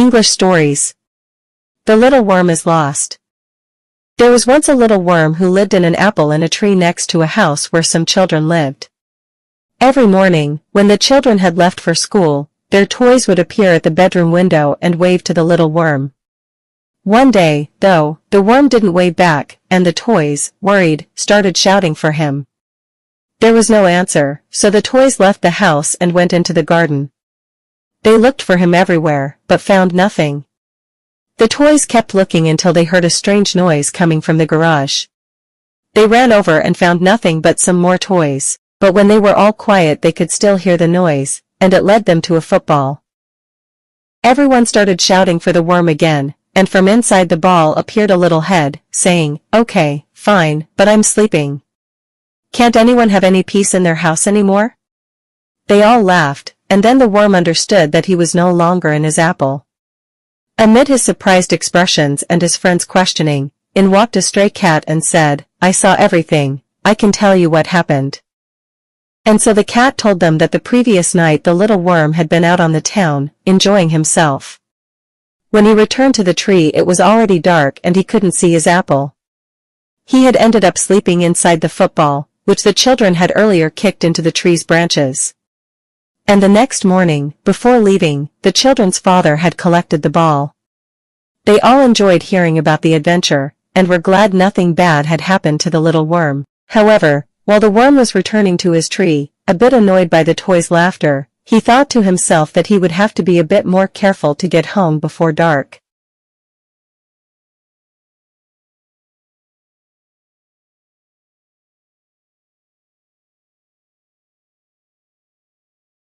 English stories. The little worm is lost. There was once a little worm who lived in an apple in a tree next to a house where some children lived. Every morning, when the children had left for school, their toys would appear at the bedroom window and wave to the little worm. One day, though, the worm didn't wave back, and the toys, worried, started shouting for him. There was no answer, so the toys left the house and went into the garden. They looked for him everywhere, but found nothing. The toys kept looking until they heard a strange noise coming from the garage. They ran over and found nothing but some more toys, but when they were all quiet they could still hear the noise, and it led them to a football. Everyone started shouting for the worm again, and from inside the ball appeared a little head, saying, "Okay, fine, but I'm sleeping. Can't anyone have any peace in their house anymore?" They all laughed, and then the worm understood that he was no longer in his apple. Amid his surprised expressions and his friends' questioning, in walked a stray cat and said, "I saw everything, I can tell you what happened." And so the cat told them that the previous night the little worm had been out on the town, enjoying himself. When he returned to the tree it was already dark and he couldn't see his apple. He had ended up sleeping inside the football, which the children had earlier kicked into the tree's branches. And the next morning, before leaving, the children's father had collected the ball. They all enjoyed hearing about the adventure, and were glad nothing bad had happened to the little worm. However, while the worm was returning to his tree, a bit annoyed by the toys' laughter, he thought to himself that he would have to be a bit more careful to get home before dark.